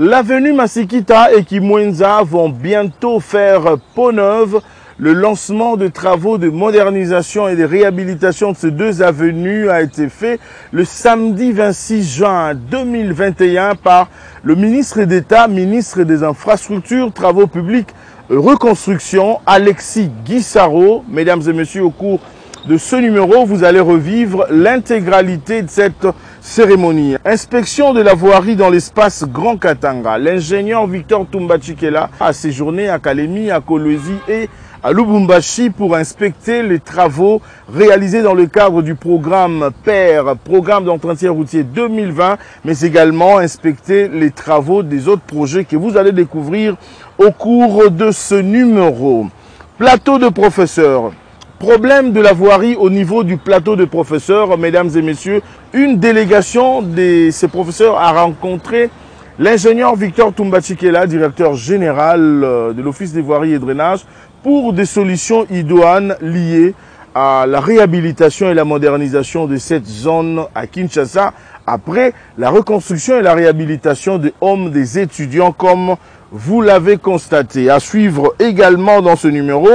L'avenue Masikita et Kimwenza vont bientôt faire peau neuve. Le lancement de travaux de modernisation et de réhabilitation de ces deux avenues a été fait le samedi 26 juin 2021 par le ministre d'État, ministre des Infrastructures, Travaux publics, Reconstruction, Alexis Guissaro. Mesdames et messieurs, au cours de ce numéro, vous allez revivre l'intégralité de cette cérémonie. Inspection de la voirie dans l'espace Grand Katanga. L'ingénieur Victor Tumbachikela a séjourné à Kalemi, à Kolwezi et à Lubumbashi pour inspecter les travaux réalisés dans le cadre du programme PER, Programme d'entretien routier 2020, mais également inspecter les travaux des autres projets que vous allez découvrir au cours de ce numéro. Plateau de professeurs. Problème de la voirie au niveau du plateau de professeurs, mesdames et messieurs. Une délégation de ces professeurs a rencontré l'ingénieur Victor Tumbachikela, directeur général de l'Office des voiries et drainages, pour des solutions idoines liées à la réhabilitation et la modernisation de cette zone à Kinshasa, après la reconstruction et la réhabilitation des hommes des étudiants, comme vous l'avez constaté. À suivre également dans ce numéro,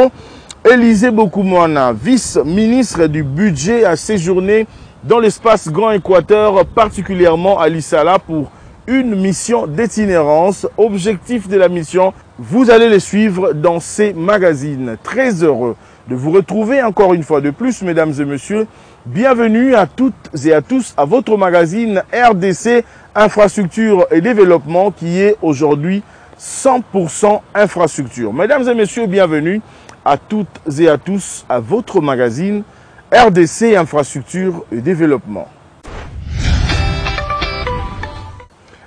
Élisée Bokoumouana, vice-ministre du budget, a séjourné dans l'espace Grand Équateur, particulièrement à Lissala, pour une mission d'itinérance. Objectif de la mission, vous allez les suivre dans ces magazines. Très heureux de vous retrouver encore une fois de plus, mesdames et messieurs. Bienvenue à toutes et à tous à votre magazine RDC Infrastructure et Développement, qui est aujourd'hui 100% infrastructure. Mesdames et messieurs, bienvenue à toutes et à tous à votre magazine RDC Infrastructure et Développement.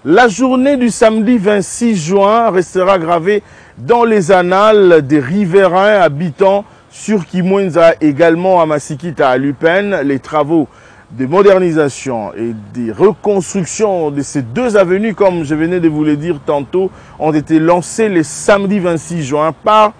La journée du samedi 26 juin restera gravée dans les annales des riverains habitants sur Kimwenza, également à Masikita, à Lupen. Les travaux de modernisation et de reconstruction de ces deux avenues, comme je venais de vous le dire tantôt, ont été lancés le samedi 26 juin par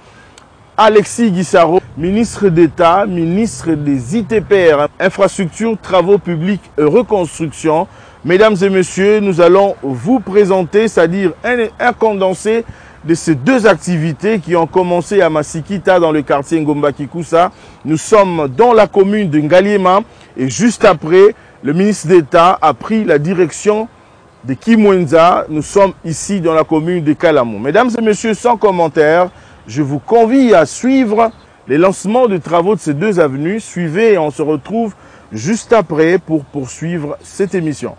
Alexis Guissaro, ministre d'État, ministre des ITPR, Infrastructures, Travaux publics et Reconstruction. Mesdames et messieurs, nous allons vous présenter, c'est-à-dire un condensé de ces deux activités qui ont commencé à Masikita dans le quartier Ngomba Kikusa. Nous sommes dans la commune de Ngaliema et juste après, le ministre d'État a pris la direction de Kimwenza. Nous sommes ici dans la commune de Kalamou. Mesdames et messieurs, sans commentaire, je vous convie à suivre les lancements de travaux de ces deux avenues. Suivez et on se retrouve juste après pour poursuivre cette émission.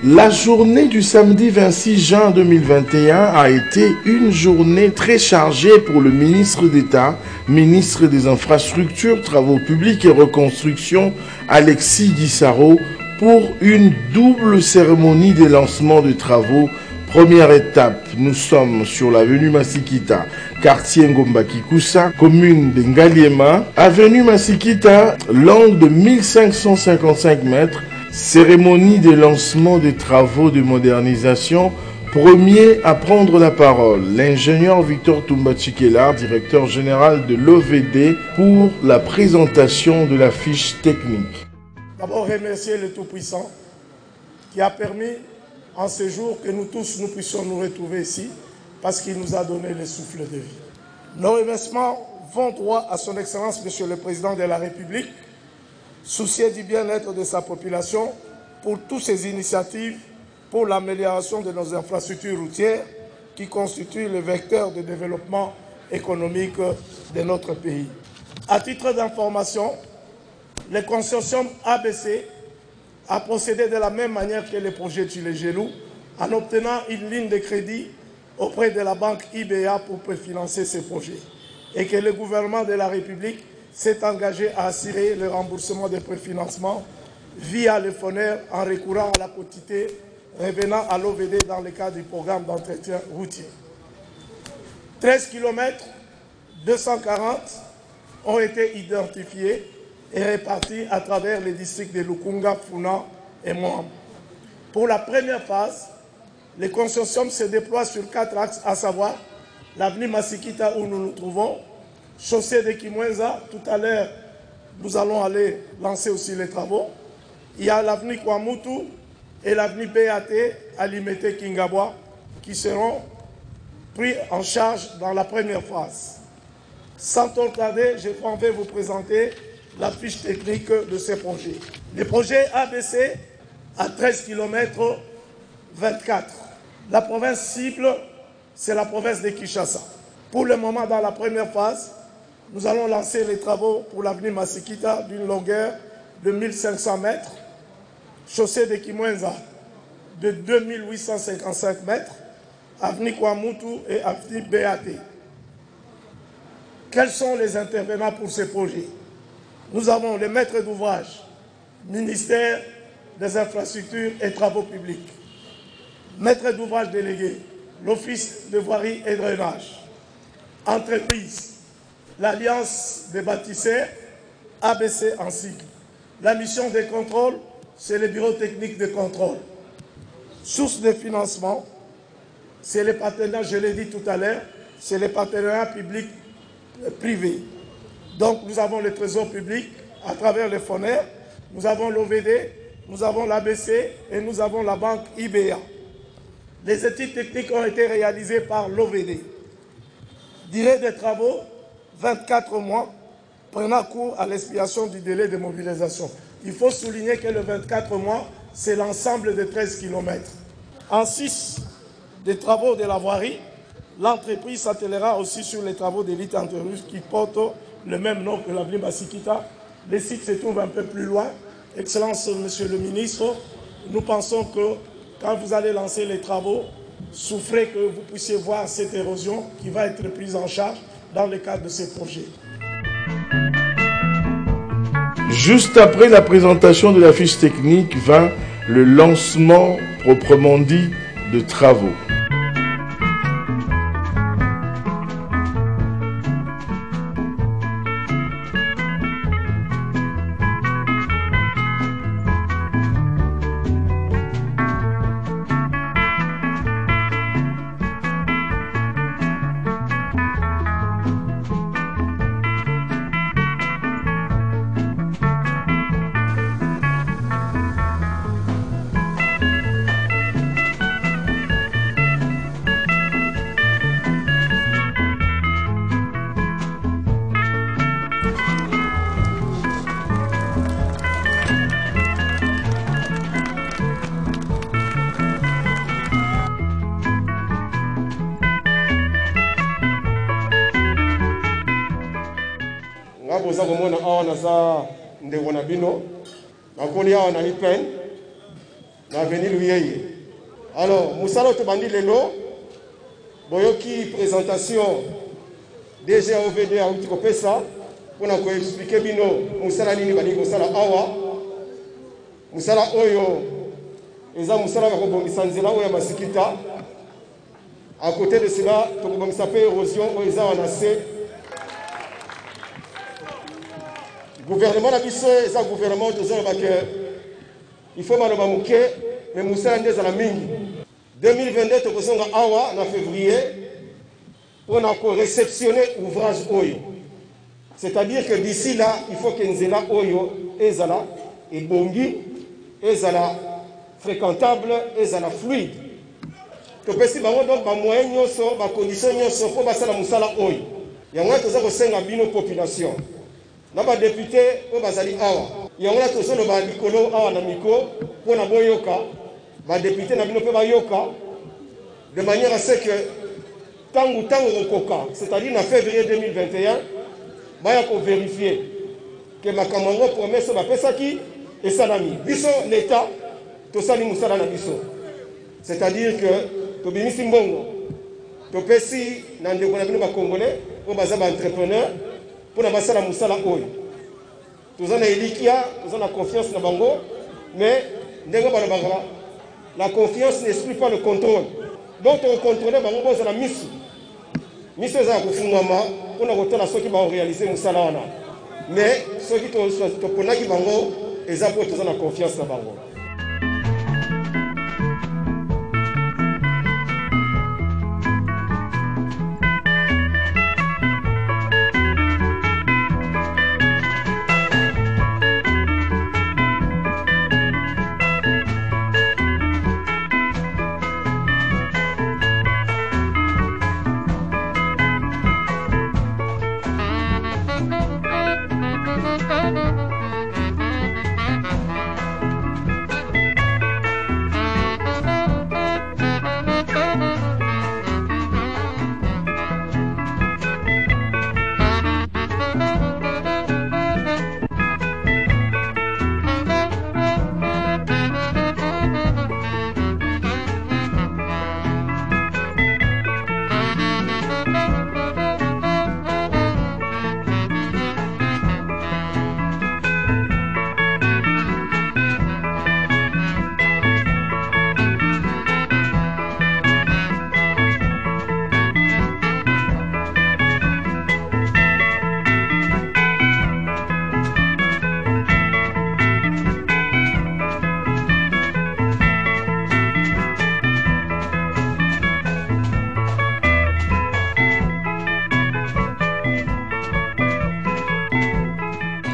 La journée du samedi 26 juin 2021 a été une journée très chargée pour le ministre d'État, ministre des Infrastructures, Travaux publics et Reconstruction, Alexis Guissaro, pour une double cérémonie de lancement de travaux. Première étape, nous sommes sur l'avenue Masikita, quartier Ngomba Kikusa, commune de Ngaliema. Avenue Masikita, longue de 1555 mètres. Cérémonie de lancement des travaux de modernisation. Premier à prendre la parole, l'ingénieur Victor Tumbachikela, directeur général de l'OVD, pour la présentation de la fiche technique. D'abord remercier le Tout-Puissant qui a permis en ce jour que nous tous nous puissions nous retrouver ici parce qu'il nous a donné le souffle de vie. Nos remerciements vont droit à son Excellence Monsieur le Président de la République, soucieux du bien-être de sa population pour toutes ces initiatives pour l'amélioration de nos infrastructures routières qui constituent le vecteur de développement économique de notre pays. À titre d'information, le consortium ABC a procédé de la même manière que le projet Tchilé-Gelou en obtenant une ligne de crédit auprès de la banque IBA pour préfinancer ces projets et que le gouvernement de la République s'est engagé à assurer le remboursement des préfinancements via le FONER en recourant à la quotité revenant à l'OVD dans le cadre du programme d'entretien routier. 13 km 240 ont été identifiés et répartis à travers les districts de Lukunga, Funa et Moam. Pour la première phase, le consortium se déploie sur 4 axes, à savoir l'avenue Masikita où nous nous trouvons, chaussée de Kimwenza, tout à l'heure nous allons aller lancer aussi les travaux. Il y a l'avenue Kwamutu et l'avenue BAT à Limete Kingabwa qui seront pris en charge dans la première phase. Sans trop tarder, je vais vous présenter la fiche technique de ces projets. Les projets ABC à 13 km 24. La province cible, c'est la province de Kinshasa. Pour le moment, dans la première phase, nous allons lancer les travaux pour l'avenue Masikita d'une longueur de 1500 mètres, chaussée de Kimwenza de 2855 mètres, avenue Kwamutu et avenue BAT. Quels sont les intervenants pour ces projets? Nous avons les maîtres d'ouvrage, ministère des infrastructures et travaux publics, maître d'ouvrage délégué, l'office de voirie et drainage, entreprise, l'Alliance des bâtisseurs, ABC en cycle. La mission de contrôle, c'est le bureau technique de contrôle. Source de financement, c'est les partenaires, je l'ai dit tout à l'heure, c'est les partenariats publics-privés. Donc nous avons le trésor public à travers les FONER, nous avons l'OVD, nous avons l'ABC et nous avons la banque IBA. Les études techniques ont été réalisées par l'OVD. Durée des travaux, 24 mois, prenant cours à l'expiration du délai de mobilisation. Il faut souligner que le 24 mois, c'est l'ensemble de 13 km. En 6 des travaux de la voirie, l'entreprise s'attellera aussi sur les travaux d'élite antérieure qui portent le même nom que l'avenue Masikita. Les sites se trouvent un peu plus loin. Excellence, Monsieur le Ministre, nous pensons que quand vous allez lancer les travaux, souffrez que vous puissiez voir cette érosion qui va être prise en charge dans le cadre de ces projets. Juste après la présentation de la fiche technique vint le lancement proprement dit de travaux. Boza komona awa naza ndeko na bino nakoli awa na IPN na avenue Luyeye. Alors musala to bandi lelo boyoki présentation DG OVD a uti kopesa pona ko expliquer bino musala nini bali musala awa musala oyo eza musala ko bomisa nzela oyo Masikita. À côté de cela to bomisa pe érosion oyo eza wana se gouvernement na biso eza gouvernement tozoloba ke il faut maloba muke mais musala nde ezala mingi. 2022 tokozonga awa na février mpona koréceptionner ouvrage oyo, c'est-à-dire que d'ici là il faut que nzela oyo ezala ebongi, ezala fréquentable, ezala fluide. Topesi bango donc bamoyen nyonso bacondition nyonso mpo basala musala oyo. Yango toza kosenga bino population na ba député o bazali awa yango la tozo ba likolo awa na miko pona boyoka ba député na bino pe ba yoka de manière à ce que tangu koka, c'est-à-dire en février 2021 ba ya ko vérifier que makamango promesse ba pesaki et salami biso l'état to sali musala na biso, c'est-à-dire que to bimisi mbongo to pesi na ndeko na bino ba congolais o baza ba entrepreneur pour la basala musala oyo tozana elikia tozana confiance na bango, mais ndenge balobaka la confiance n'exclut pas le contrôle. Donc on contrôle bango boza na misu eza kofungama mpona kotala soki baoréalise musala wana, mais soki toponaki bango eza po tozana confiance na bango.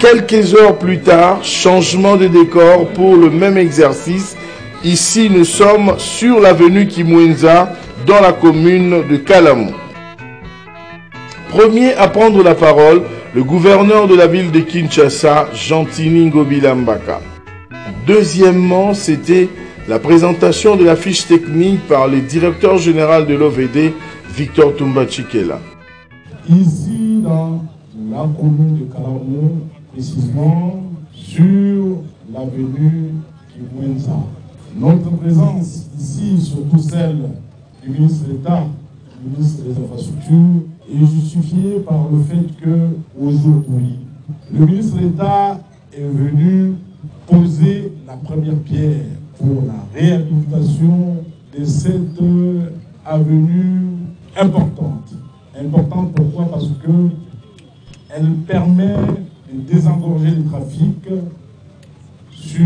Quelques heures plus tard, changement de décor pour le même exercice. Ici, nous sommes sur l'avenue Kimwenza, dans la commune de Kalamu. Premier à prendre la parole, le gouverneur de la ville de Kinshasa, Gentini Ngobila Mbaka. Deuxièmement, c'était la présentation de la fiche technique par le directeur général de l'OVD, Victor Tumba Chikela. Ici, dans la commune de Kalamu, précisément sur l'avenue Kimwenza. Notre présence ici, surtout celle du ministre d'État, du ministre des Infrastructures, est justifiée par le fait qu'aujourd'hui, le ministre d'État est venu poser la première pierre pour la réhabilitation de cette avenue importante. Importante pourquoi? Parce qu'elle permet de désengorger le trafic sur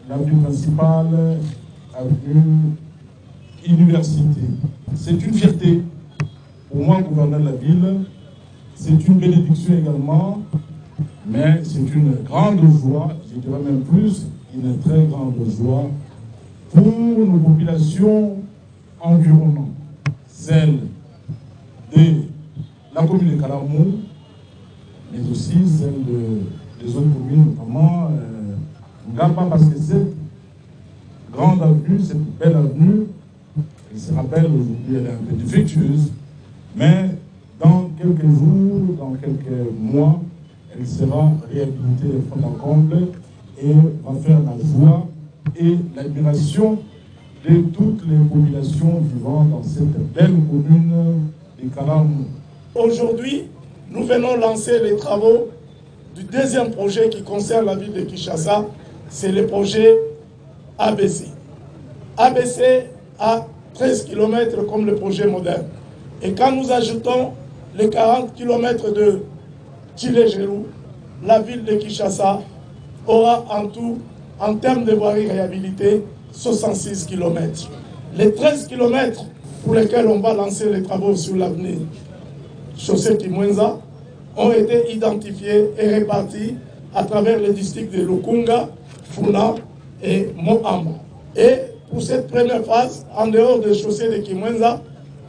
l'avenue principale, avenue Université. C'est une fierté pour moi, gouverneur de la ville. C'est une bénédiction également, mais c'est une grande joie, je dirais même plus, une très grande joie pour nos populations environnantes, celles de la commune de Kalamu, mais aussi celles des autres communes, notamment Ngamba, parce que cette grande avenue, cette belle avenue, elle se rappelle aujourd'hui, elle est un peu défectueuse, mais dans quelques jours, dans quelques mois, elle sera réhabilitée de fond en comble et va faire la joie et l'admiration de toutes les populations vivant dans cette belle commune de Kalamu. Aujourd'hui, nous venons lancer les travaux du deuxième projet qui concerne la ville de Kinshasa, c'est le projet ABC. ABC a 13 km comme le projet moderne. Et quand nous ajoutons les 40 km de Tchilé-Gérou, la ville de Kinshasa aura en tout, en termes de voirie réhabilitée, 66 km. Les 13 km pour lesquels on va lancer les travaux sur l'avenir chaussée Kimwenza ont été identifiés et répartis à travers les districts de Lukunga, Funa et Mohamba. Et pour cette première phase, en dehors des chaussées de Kimwenza,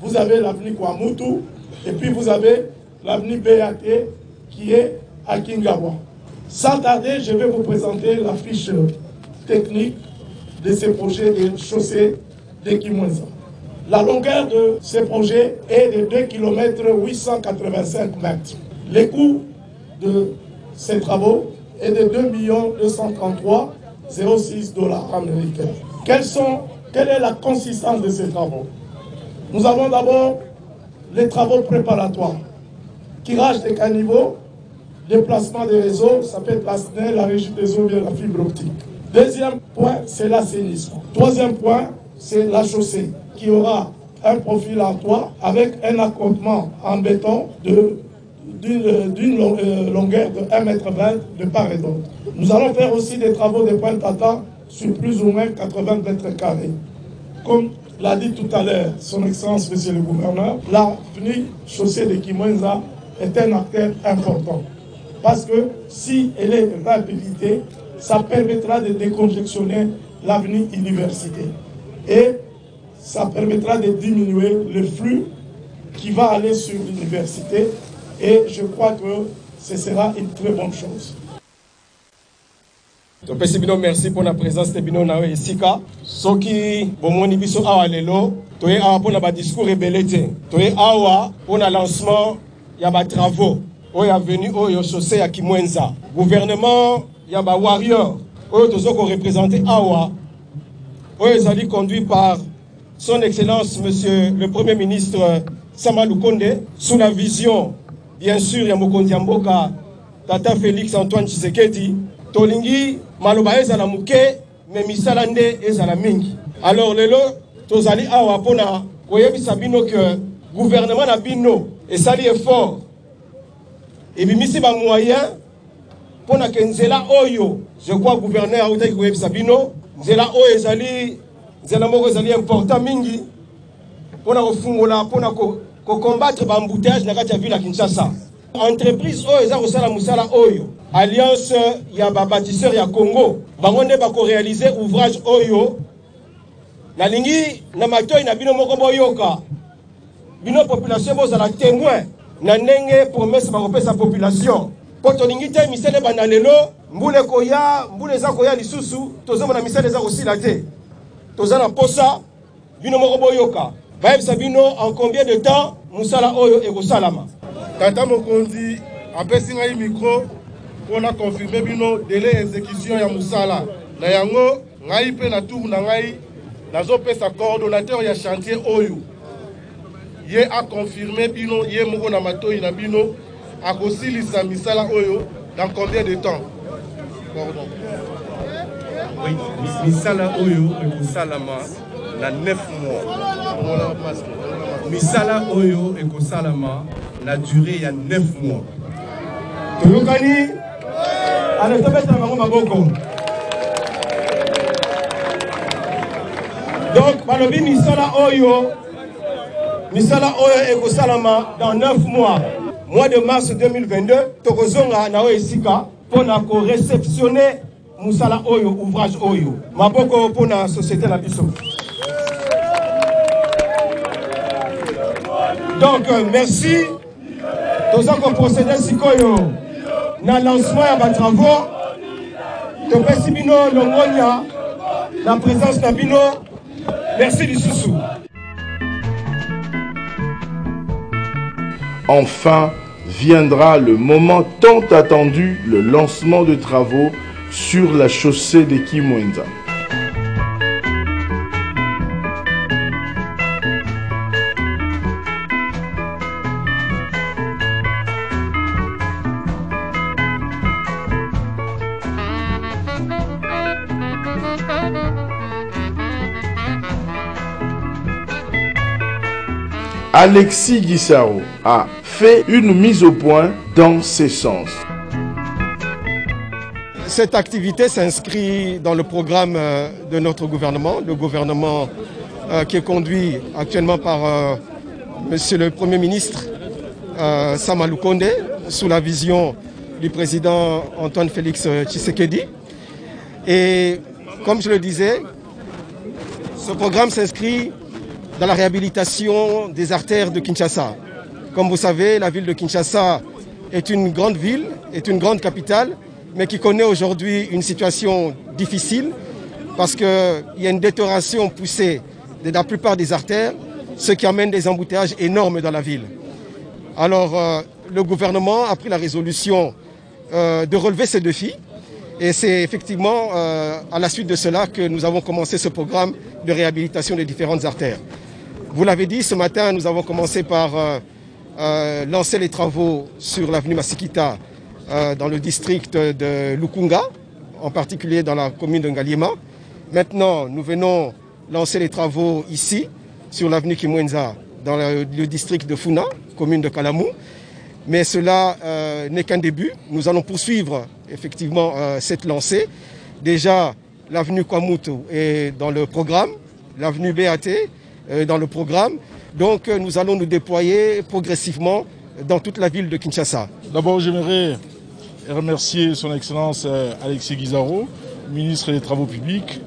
vous avez l'avenue Kwamutu et puis vous avez l'avenue BAT qui est à Kingawa. Sans tarder, je vais vous présenter la fiche technique de ces projets de chaussée de Kimwenza. La longueur de ces projets est de 2 km 885 mètres. Le coût de ces travaux est de 2 233 006 $ américains. Quelle est la consistance de ces travaux? Nous avons d'abord les travaux préparatoires, tirage des caniveaux, déplacement des réseaux, ça peut être la SNEL, la régie des eaux, la fibre optique. Deuxième point, c'est l'assainissement. Troisième point, c'est la chaussée, qui aura un profil en toit avec un accotement en béton d'une longueur de 1,20 m de part et d'autre. Nous allons faire aussi des travaux de pointe à temps sur plus ou moins 80 mètres carrés. Comme l'a dit tout à l'heure son Excellence Monsieur le Gouverneur, l'avenue chaussée de Kimwenza est un acteur important. Parce que si elle est réhabilitée, ça permettra de décongestionner l'avenue Université. Et ça permettra de diminuer le flux qui va aller sur l'université. Et je crois que ce sera une très bonne chose. Merci pour la présence de Bino Nawe et Sika. Ce qui, bon, biso awa lelo, toye awa pour la discours rebellité. Toye awa pour le lancement, il y a des travaux. Il y a venu au chaussée à Kimwenza. Gouvernement, il y a des warriors. Il y a représenté awa. Il a conduit par son Excellence, Monsieur le Premier ministre Sama Lukonde, sous la vision, bien sûr, Yamokondi Amboka, Tata Félix Antoine Tshisekedi, Tolingi, Maloba ezala muke, mais misalande ezala mingi. Alors, lelo, tozali awa pona, koyebisa bino que gouvernement na bino, et sali effort, et bimisi ba moyen, pona ke nzela oyo, je crois gouverneur a outai koyebisa bino, nzela oyo ezali, nzela moko ezali important mingi, pona kofungola, pona ko combattre ba embouteillage na kati ya ville ya Kinshasa. Entreprise oyo eza kosala musala oyo alliance ya bâtisseur ya Congo bango nde bako réaliser ouvrage oyo nalingi na matoi na bino moko boyoka bino population bozala témoin na ndenge promesse bakopesa population po tolingi te misele banda lelo mbule koya mbule eza koya lisusu tozomona misele eza kosila te toza na posa bino moko boyoka bayebisa bino en combien de temps musala oyo ekosalama. Tata mokonzi apesi ngai micro pona confirmer bino délai exécution ya musala na yango ngai pe na tour na ngai nazopesa coordonnateur ya chantier oyo ye a confirmer bino ye moko na matoi na bino akosilisa misala oyo dans combien de temps? Pardon. Oui, misala oyo ekosalama na 9 mois. Misala oyo ekosalama la durée ya 9 mois. Tulukani anatobeta bango maboko. Donc balobi misala oyo ekosalama dans 9 mois. Mois de mars 2022 tokozonga na esika pona ko réceptionner musala oyo ouvrage oyo maboko pona société la biso. Donc merci. Nous avons procédé sikoyo na lancement ya travaux. Topesi bino longonya la présence na bino. Merci lisusu. Enfin viendra le moment tant attendu, le lancement de travaux sur la chaussée de Kimwenza. Alexis Guissaro a fait une mise au point dans ce sens. Cette activité s'inscrit dans le programme de notre gouvernement, le gouvernement qui est conduit actuellement par Monsieur le Premier ministre Sama Lukonde, sous la vision du président Antoine Félix Tshisekedi. Et comme je le disais, ce programme s'inscrit dans la réhabilitation des artères de Kinshasa. Comme vous savez, la ville de Kinshasa est une grande ville, est une grande capitale, mais qui connaît aujourd'hui une situation difficile parce qu'il y a une détérioration poussée de la plupart des artères, ce qui amène des embouteillages énormes dans la ville. Alors, le gouvernement a pris la résolution de relever ces défis et c'est effectivement à la suite de cela que nous avons commencé ce programme de réhabilitation des différentes artères. Vous l'avez dit, ce matin, nous avons commencé par lancer les travaux sur l'avenue Masikita dans le district de Lukunga, en particulier dans la commune de Ngaliema. Maintenant, nous venons lancer les travaux ici, sur l'avenue Kimwenza, dans le district de Funa, commune de Kalamou. Mais cela n'est qu'un début. Nous allons poursuivre effectivement cette lancée. Déjà, l'avenue Kwamutu est dans le programme, l'avenue BAT dans le programme. Donc nous allons nous déployer progressivement dans toute la ville de Kinshasa. D'abord, j'aimerais remercier son Excellence Alexis Guissaro, ministre des Travaux publics,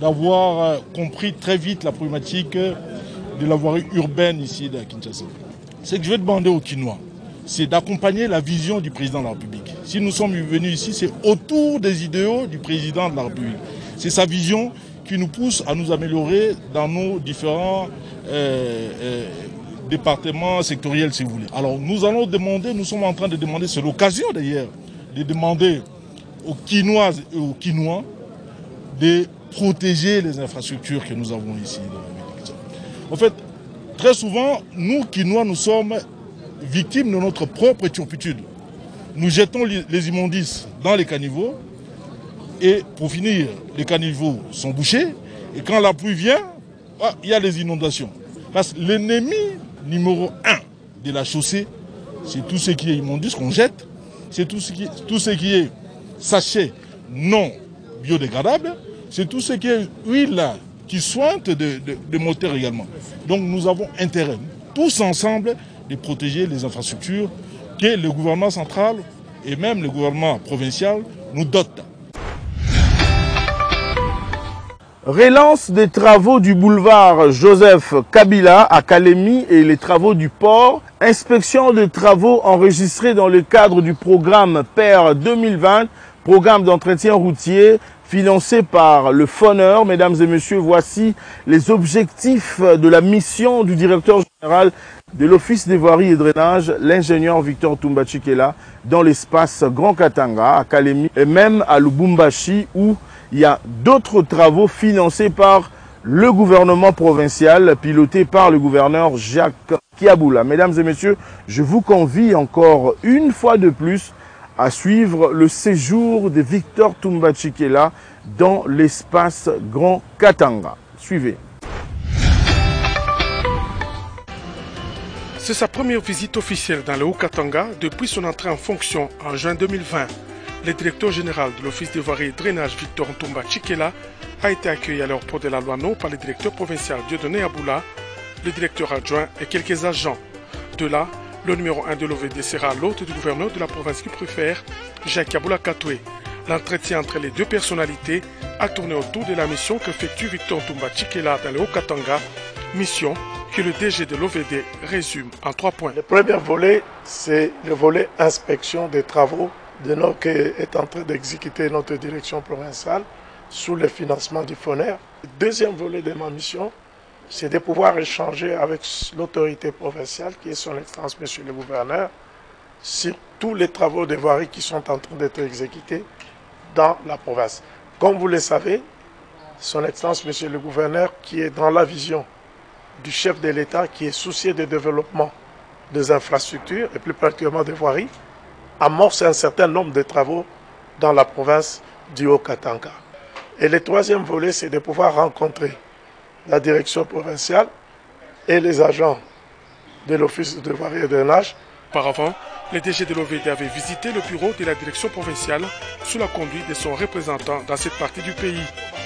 d'avoir compris très vite la problématique de la voirie urbaine ici de Kinshasa. Ce que je vais demander aux Kinois, c'est d'accompagner la vision du président de la République. Si nous sommes venus ici, c'est autour des idéaux du président de la République. C'est sa vision qui nous pousse à nous améliorer dans nos différents départements sectoriels, si vous voulez. Alors nous allons demander, nous sommes en train de demander, c'est l'occasion d'ailleurs, de demander aux Kinoises et aux Kinois de protéger les infrastructures que nous avons ici. En fait, très souvent, nous Kinois, nous sommes victimes de notre propre turpitude. Nous jetons les immondices dans les caniveaux et pour finir, les caniveaux sont bouchés et quand la pluie vient, il y a les inondations. Parce que l'ennemi numéro 1 de la chaussée, c'est tout ce qui est immondice qu'on jette, c'est tout ce qui est sachet non biodégradable, c'est tout ce qui est huile qui sointe de moteurs également. Donc nous avons intérêt, tous ensemble, de protéger les infrastructures que le gouvernement central et même le gouvernement provincial nous dote. Relance des travaux du boulevard Joseph Kabila à Kalemi et les travaux du port. Inspection de travaux enregistrés dans le cadre du programme PER 2020, programme d'entretien routier financé par le FONER. Mesdames et messieurs, voici les objectifs de la mission du directeur général de l'Office des voiries et drainage, l'ingénieur Victor Toumba Tshikela, dans l'espace Grand Katanga, à Kalemi et même à Lubumbashi, où il y a d'autres travaux financés par le gouvernement provincial, piloté par le gouverneur Jacques Kiaboula. Mesdames et messieurs, je vous convie encore une fois de plus à suivre le séjour de Victor Toumba Tshikela dans l'espace Grand Katanga. Suivez. C'est sa première visite officielle dans le Haut-Katanga depuis son entrée en fonction en juin 2020. Le directeur général de l'Office des voiries et drainage, Victor Toumba Tshikela, a été accueilli à l'aéroport de la Loano par le directeur provincial Dieudonné Aboula, le directeur adjoint et quelques agents. De là, le numéro 1 de l'OVD sera l'hôte du gouverneur de la province qui préfère, Jacques Aboula Katoué. L'entretien entre les deux personnalités a tourné autour de la mission qu'effectue Victor Toumba Tshikela dans le Haut-Katanga, mission que le DG de l'OVD résume en 3 points. Le premier volet, c'est le volet inspection des travaux est en train d'exécuter notre direction provinciale sous le financement du FONER. Le deuxième volet de ma mission, c'est de pouvoir échanger avec l'autorité provinciale, qui est son Excellence Monsieur le Gouverneur, sur tous les travaux de voirie qui sont en train d'être exécutés dans la province. Comme vous le savez, son Excellence Monsieur le Gouverneur, qui est dans la vision du chef de l'État, qui est soucieux du développement des infrastructures, et plus particulièrement des voiries, amorce un certain nombre de travaux dans la province du Haut-Katanga. Et le troisième volet, c'est de pouvoir rencontrer la direction provinciale et les agents de l'Office de voirie et drainage. Auparavant, le DG de l'OVD avait visité le bureau de la direction provinciale sous la conduite de son représentant dans cette partie du pays.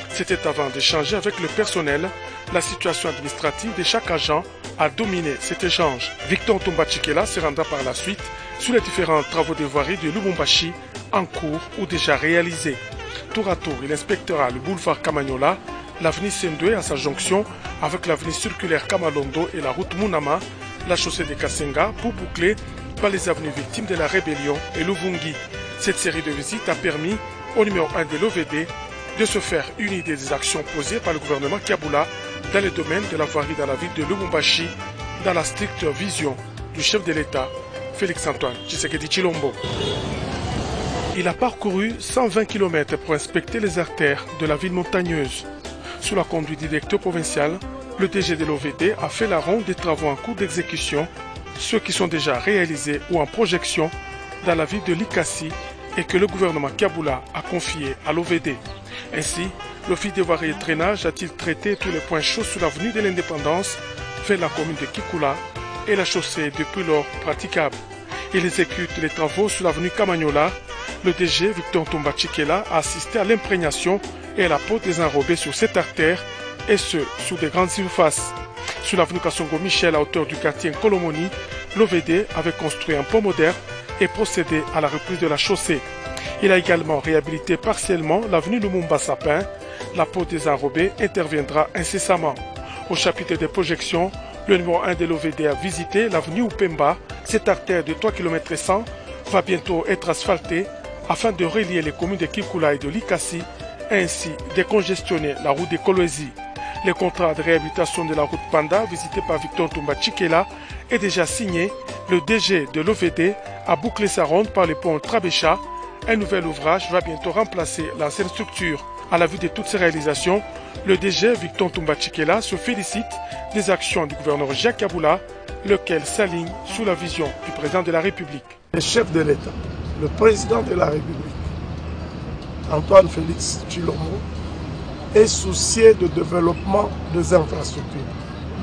C'était avant d'échanger avec le personnel. La situation administrative de chaque agent a dominé cet échange. Victor Toumba Tshikela se rendra par la suite sur les différents travaux de voirie de Lubumbashi en cours ou déjà réalisés. Tour à tour, il inspectera le boulevard Kamanyola, l'avenue Sendoué à sa jonction avec l'avenue circulaire Kamalondo et la route Munama, la chaussée de Kasenga pour boucler par les avenues victimes de la rébellion et Luvungi. Cette série de visites a permis au numéro 1 de l'OVD de se faire une idée des actions posées par le gouvernement Kiaboula dans le domaine de la voirie dans la ville de Lubumbashi, dans la stricte vision du chef de l'État, Félix-Antoine Tshisekedi Tshilombo. Il a parcouru 120 km pour inspecter les artères de la ville montagneuse. Sous la conduite du directeur provincial, le DG de l'OVD a fait la ronde des travaux en cours d'exécution, ceux qui sont déjà réalisés ou en projection dans la ville de Likasi et que le gouvernement Kiaboula a confié à l'OVD. Ainsi, l'Office des voiries et drainage a-t-il traité tous les points chauds sur l'avenue de l'Indépendance vers la commune de Kikula et la chaussée depuis lors praticable. Il exécute les travaux sur l'avenue Kamanyola. Le DG Victor Toumba Tshikela a assisté à l'imprégnation et à la pose des enrobés sur cette artère, et ce, sous des grandes surfaces. Sur l'avenue Kassongo Michel, à hauteur du quartier Kolomoni, l'OVD avait construit un pont moderne et procédé à la reprise de la chaussée. Il a également réhabilité partiellement l'avenue Lumumba Sapin. La pose des enrobés interviendra incessamment. Au chapitre des projections, le numéro 1 de l'OVD a visité l'avenue Upemba. Cette artère de 3 km et 100 va bientôt être asphaltée afin de relier les communes de Kikula et de Likasi et ainsi décongestionner la route de Kolwezi. Le contrat de réhabilitation de la route Panda, visité par Victor Toumba Tshikela, est déjà signé. Le DG de l'OVD a bouclé sa ronde par le pont Trabécha. Un nouvel ouvrage va bientôt remplacer l'ancienne structure. À la vue de toutes ces réalisations, le DG Victor Toumba Tshikela se félicite des actions du gouverneur Jacques Kiaboula, lequel s'aligne sous la vision du président de la République. Le chef de l'État, le président de la République, Antoine Félix Tshilombo, est soucieux du développement des infrastructures.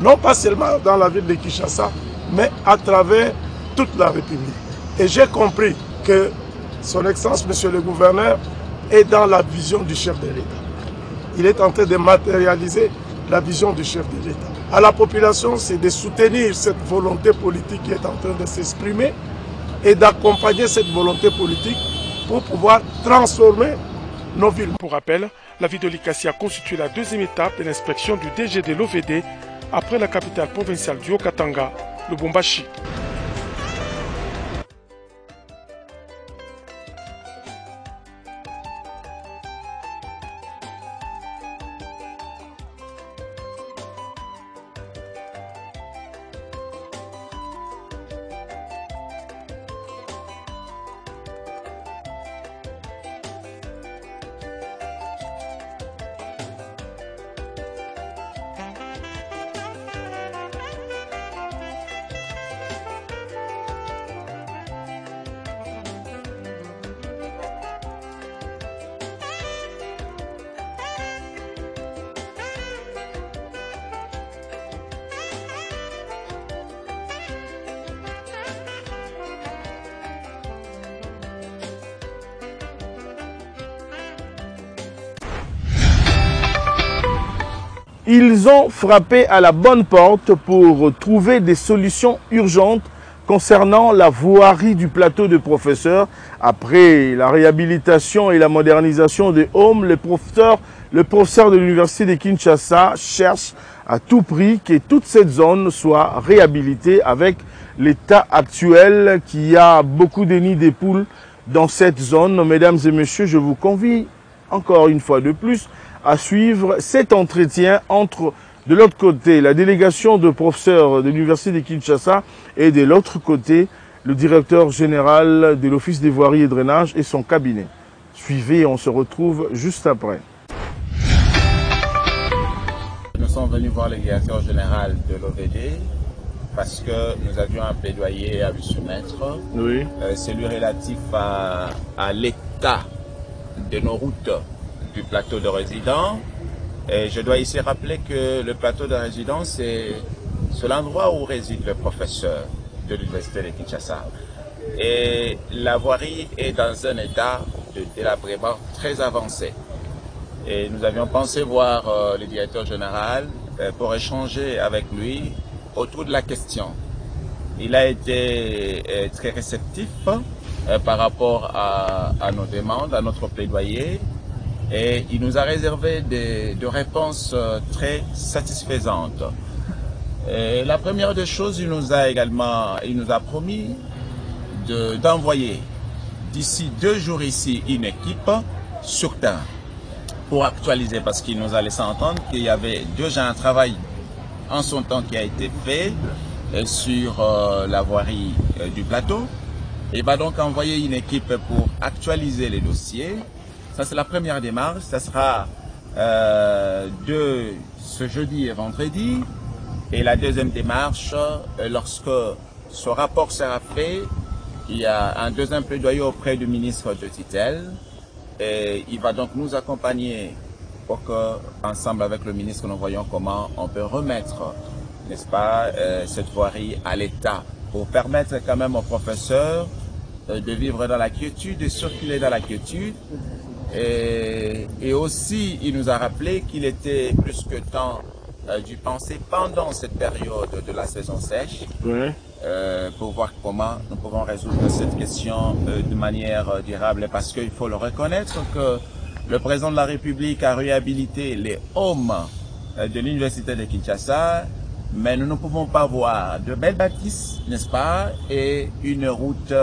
Non pas seulement dans la ville de Kinshasa, mais à travers toute la République. Et j'ai compris que son Excellence, Monsieur le Gouverneur, est dans la vision du chef de l'État. Il est en train de matérialiser la vision du chef de l'État. À la population, c'est de soutenir cette volonté politique qui est en train de s'exprimer et d'accompagner cette volonté politique pour pouvoir transformer nos villes. Pour rappel, la ville de Likasi a constitué la deuxième étape de l'inspection du DG de l'OVD après la capitale provinciale du Haut-Katanga, Lubumbashi. Ils ont frappé à la bonne porte pour trouver des solutions urgentes concernant la voirie du plateau de professeurs. Après la réhabilitation et la modernisation des homes, le professeur de l'université de Kinshasa cherche à tout prix que toute cette zone soit réhabilitée avec l'état actuel qu'il y a beaucoup de nids de poules dans cette zone. Mesdames et messieurs, je vous convie encore une fois de plus à suivre cet entretien entre, de l'autre côté, la délégation de professeurs de l'université de Kinshasa et de l'autre côté, le directeur général de l'Office des voiries et drainage et son cabinet. Suivez, on se retrouve juste après. Nous sommes venus voir le directeur général de l'OVD parce que nous avions un plaidoyer à lui soumettre. Oui. Celui relatif à l'état de nos routes du plateau de résidence. Et je dois ici rappeler que le plateau de résidence, c'est l'endroit où réside le professeur de l'université de Kinshasa. Et la voirie est dans un état de délabrement très avancé. Et nous avions pensé voir le directeur général pour échanger avec lui autour de la question. Il a été très réceptif par rapport à nos demandes, à notre plaidoyer. Et il nous a réservé des réponses très satisfaisantes. Et la première des choses, il nous a promis d'envoyer d'ici 2 jours ici une équipe sur terrain pour actualiser, parce qu'il nous a laissé entendre qu'il y avait déjà un travail en son temps qui a été fait sur la voirie du plateau. Il va donc envoyer une équipe pour actualiser les dossiers. Ça, c'est la première démarche. Ça sera de ce jeudi et vendredi. Et la deuxième démarche, lorsque ce rapport sera fait, il y a un deuxième plaidoyer auprès du ministre de tutelle. Et il va donc nous accompagner pour que, ensemble avec le ministre, nous voyons comment on peut remettre, n'est-ce pas, cette voirie à l'état pour permettre quand même aux professeurs de vivre dans la quiétude, de circuler dans la quiétude. Et aussi, il nous a rappelé qu'il était plus que temps d'y penser pendant cette période de la saison sèche, oui, pour voir comment nous pouvons résoudre cette question de manière durable, parce qu'il faut le reconnaître que le président de la République a réhabilité les homes de l'université de Kinshasa, mais nous ne pouvons pas voir de belles bâtisses, n'est-ce pas, et une route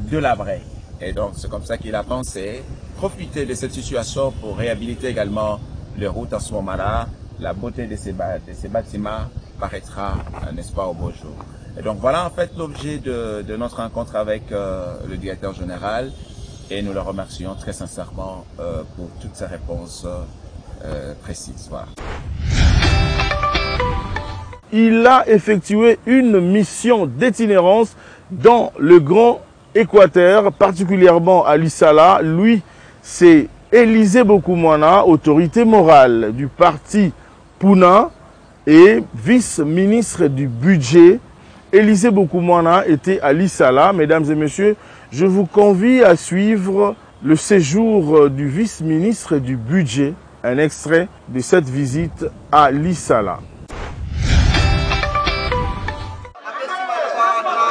délabrée. Et donc, c'est comme ça qu'il a pensé profiter de cette situation pour réhabiliter également les routes à ce moment-là. La beauté de ces bâtiments paraîtra, n'est-ce pas, au beau jour. Et donc, voilà en fait l'objet de notre rencontre avec le directeur général, et nous le remercions très sincèrement pour toutes ces réponses précises. Voilà. Il a effectué une mission d'itinérance dans le Grand Équateur, particulièrement à Lissala. Lui, c'est Élisée Bokoumana, autorité morale du parti Puna et vice-ministre du budget. Élisée Bokoumana était à Lissala. Mesdames et messieurs, je vous convie à suivre le séjour du vice-ministre du budget, un extrait de cette visite à Lissala.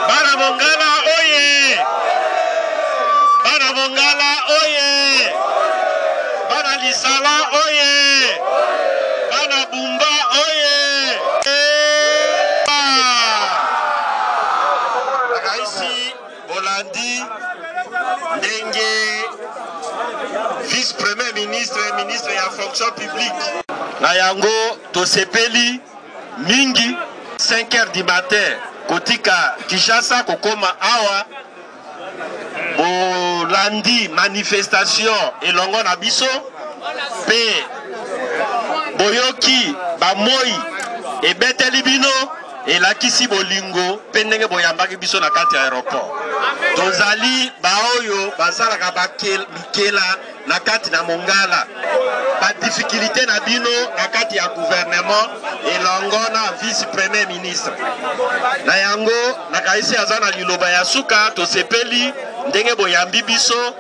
Bana Bongala, oye! ya fonction publique. Na yango tosepeli mingi 5h du matin kotika Kinshasa kokoma awa bolandi manifestation elongo na biso pe boyoki bamoi ebeteli bino elakisi bolingo pe ndenge boyambaki biso na kati ya aéroport. Tozali baoyo bazalaka bakela na kati na Mongala ba difficulté na bino na kati ya gouvernement elongo na vice premier ministre na yango na kaisi azana liloba ya suka tosepeli ndenge boyambi biso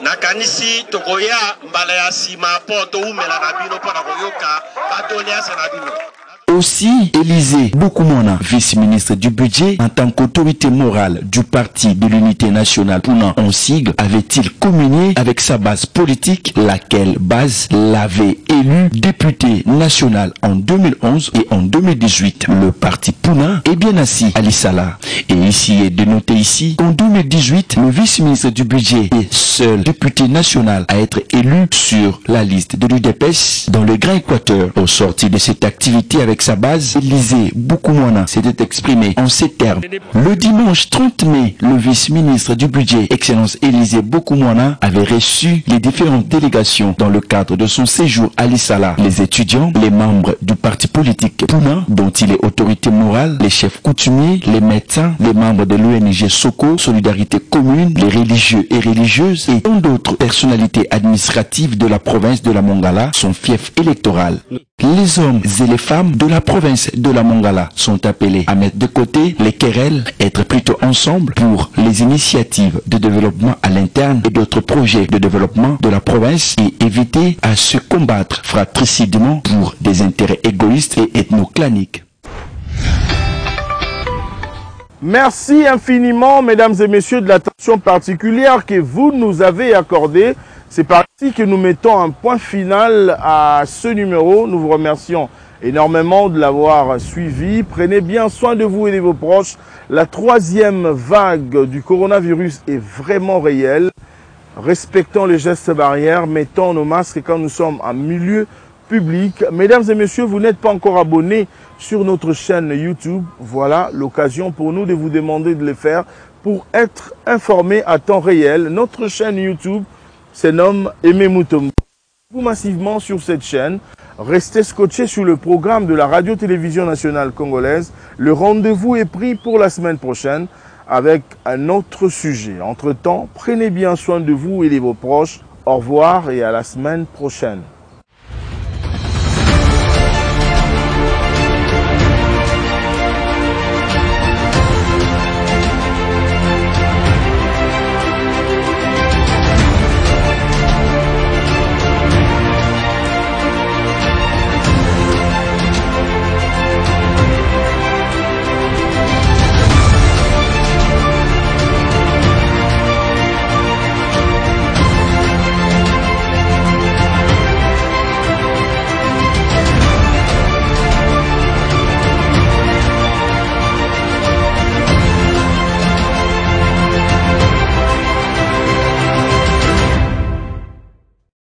na kanisi tokoya mbala ya sima po to umela na bino po na koyoka batoliase na bino. Aussi, Élisée Boukoumona, vice-ministre du budget, en tant qu'autorité morale du parti de l'unité nationale Puna en sigle, avait-il communié avec sa base politique, laquelle base l'avait élu député national en 2011 et en 2018. Le parti Puna est bien assis à l'Issala. Et ici est de noter ici qu'en 2018, le vice-ministre du budget est seul député national à être élu sur la liste de l'UDPS dans le Grand Équateur. Au sortir de cette activité avec sa base, Élisée Boukoumona s'était exprimé en ces termes. Le dimanche 30 mai, le vice-ministre du budget, Excellence Élisée Boukoumona, avait reçu les différentes délégations dans le cadre de son séjour à l'Issala. Les étudiants, les membres du parti politique Puna, dont il est autorité morale, les chefs coutumiers, les médecins, les membres de l'ONG Soko, Solidarité Commune, les religieux et religieuses et tant d'autres personnalités administratives de la province de la Mongala, son fief électoral. Les hommes et les femmes de la province de la Mongala sont appelés à mettre de côté les querelles, être plutôt ensemble pour les initiatives de développement à l'interne et d'autres projets de développement de la province et éviter à se combattre fratricidement pour des intérêts égoïstes et ethnoclaniques. Merci infiniment, mesdames et messieurs, de l'attention particulière que vous nous avez accordée. C'est parti que nous mettons un point final à ce numéro. Nous vous remercions énormément de l'avoir suivi. Prenez bien soin de vous et de vos proches. La troisième vague du coronavirus est vraiment réelle. Respectons les gestes barrières, mettons nos masques quand nous sommes en milieu public. Mesdames et messieurs, vous n'êtes pas encore abonnés sur notre chaîne YouTube. Voilà l'occasion pour nous de vous demander de le faire pour être informés à temps réel. Notre chaîne YouTube se nomme Aimé Mutombo. Vous massivement sur cette chaîne, restez scotchés sur le programme de la radio-télévision nationale congolaise. Le rendez-vous est pris pour la semaine prochaine avec un autre sujet. Entre-temps, prenez bien soin de vous et de vos proches. Au revoir et à la semaine prochaine.